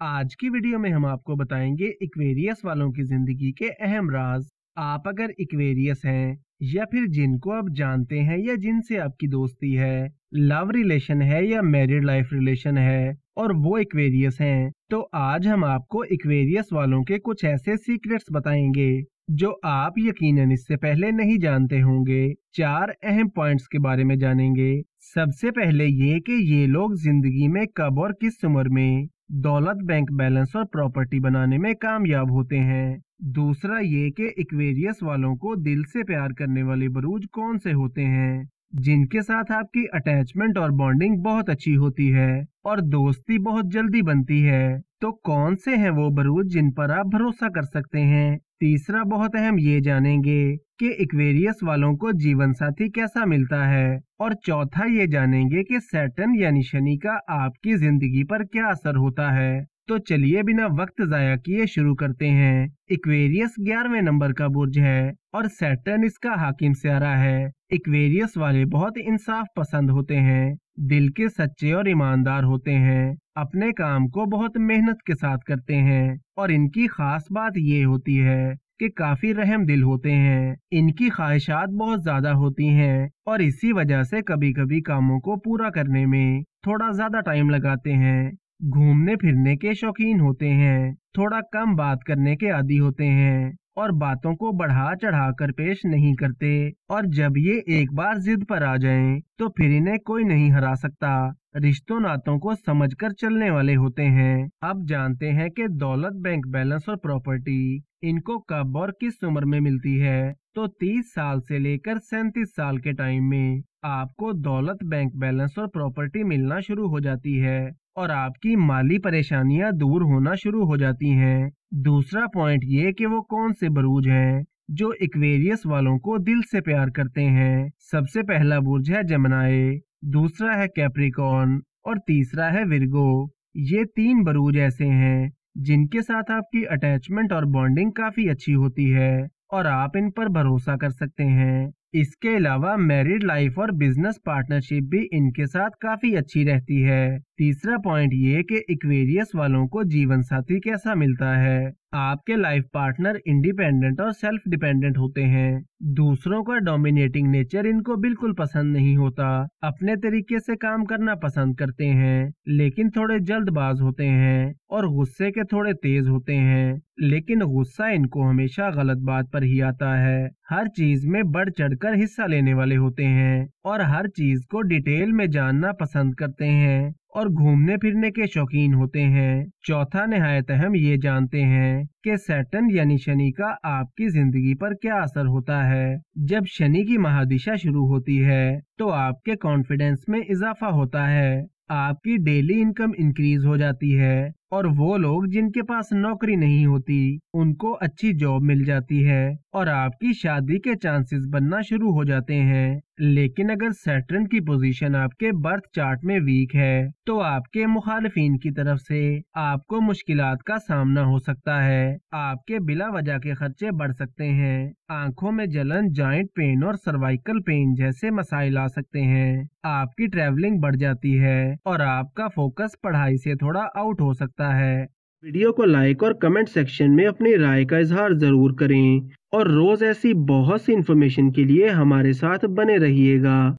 आज की वीडियो में हम आपको बताएंगे इक्वेरियस वालों की जिंदगी के अहम राज। आप अगर इक्वेरियस हैं या फिर जिनको आप जानते हैं या जिनसे आपकी दोस्ती है, लव रिलेशन है या मैरिड लाइफ रिलेशन है और वो इक्वेरियस हैं, तो आज हम आपको इक्वेरियस वालों के कुछ ऐसे सीक्रेट्स बताएंगे जो आप यकीनन इससे पहले नहीं जानते होंगे। 4 अहम पॉइंट्स के बारे में जानेंगे। सबसे पहले ये कि ये लोग जिंदगी में कब और किस उम्र में दौलत, बैंक बैलेंस और प्रॉपर्टी बनाने में कामयाब होते हैं। दूसरा ये कि इक्वेरियस वालों को दिल से प्यार करने वाले बरूज कौन से होते हैं जिनके साथ आपकी अटैचमेंट और बॉन्डिंग बहुत अच्छी होती है और दोस्ती बहुत जल्दी बनती है। तो कौन से हैं वो बरूज जिन पर आप भरोसा कर सकते हैं। तीसरा बहुत अहम ये जानेंगे कि इक्वेरियस वालों को जीवन साथी कैसा मिलता है। और चौथा ये जानेंगे कि सैटर्न यानी शनि का आपकी जिंदगी पर क्या असर होता है। तो चलिए बिना वक्त जाया किए शुरू करते हैं। इक्वेरियस 11वें नंबर का बुर्ज है और सैटर्न इसका हाकिम सियारा है। इक्वेरियस वाले बहुत इंसाफ पसंद होते हैं, दिल के सच्चे और ईमानदार होते हैं, अपने काम को बहुत मेहनत के साथ करते हैं और इनकी खास बात ये होती है कि काफी रहम दिल होते हैं। इनकी ख्वाहिशात बहुत ज्यादा होती हैं और इसी वजह से कभी कभी कामों को पूरा करने में थोड़ा ज्यादा टाइम लगाते हैं। घूमने फिरने के शौकीन होते हैं, थोड़ा कम बात करने के आदी होते हैं और बातों को बढ़ा चढ़ा कर पेश नहीं करते। और जब ये एक बार जिद पर आ जाएं, तो फिर इन्हें कोई नहीं हरा सकता। रिश्तों नातों को समझकर चलने वाले होते हैं। अब जानते हैं कि दौलत, बैंक बैलेंस और प्रॉपर्टी इनको कब और किस उम्र में मिलती है। तो 30 साल से लेकर 37 साल के टाइम में आपको दौलत, बैंक बैलेंस और प्रॉपर्टी मिलना शुरू हो जाती है और आपकी माली परेशानियां दूर होना शुरू हो जाती हैं। दूसरा पॉइंट ये कि वो कौन से बरूज हैं जो इक्वेरियस वालों को दिल से प्यार करते हैं। सबसे पहला बुर्ज है जेमिनी, दूसरा है कैप्रिकॉर्न और तीसरा है विर्गो। ये 3 बरूज ऐसे हैं जिनके साथ आपकी अटैचमेंट और बॉन्डिंग काफी अच्छी होती है और आप इन पर भरोसा कर सकते हैं। इसके अलावा मैरिड लाइफ और बिजनेस पार्टनरशिप भी इनके साथ काफी अच्छी रहती है। तीसरा पॉइंट ये कि इक्वेरियस वालों को जीवन साथी कैसा मिलता है। आपके लाइफ पार्टनर इंडिपेंडेंट और सेल्फ डिपेंडेंट होते हैं। दूसरों का डोमिनेटिंग नेचर इनको बिल्कुल पसंद नहीं होता। अपने तरीके से काम करना पसंद करते हैं, लेकिन थोड़े जल्दबाज होते हैं और गुस्से के थोड़े तेज होते हैं। लेकिन गुस्सा इनको हमेशा गलत बात पर ही आता है। हर चीज में बढ़ चढ़कर हिस्सा लेने वाले होते हैं और हर चीज को डिटेल में जानना पसंद करते हैं और घूमने फिरने के शौकीन होते हैं। चौथा निहायत अहम ये जानते हैं कि सैटर्न यानी शनि का आपकी जिंदगी पर क्या असर होता है। जब शनि की महादिशा शुरू होती है तो आपके कॉन्फिडेंस में इजाफा होता है, आपकी डेली इनकम इंक्रीज हो जाती है और वो लोग जिनके पास नौकरी नहीं होती उनको अच्छी जॉब मिल जाती है और आपकी शादी के चांसेस बनना शुरू हो जाते हैं। लेकिन अगर सैटर्न की पोजीशन आपके बर्थ चार्ट में वीक है तो आपके मुखालिफिन की तरफ से आपको मुश्किलात का सामना हो सकता है। आपके बिला वजह के खर्चे बढ़ सकते हैं, आंखों में जलन, जॉइंट पेन और सर्वाइकल पेन जैसे मसाइल आ सकते हैं। आपकी ट्रैवलिंग बढ़ जाती है और आपका फोकस पढ़ाई से थोड़ा आउट हो सकता है। वीडियो को लाइक और कमेंट सेक्शन में अपनी राय का इजहार जरूर करें और रोज ऐसी बहुत सी इन्फॉर्मेशन के लिए हमारे साथ बने रहिएगा।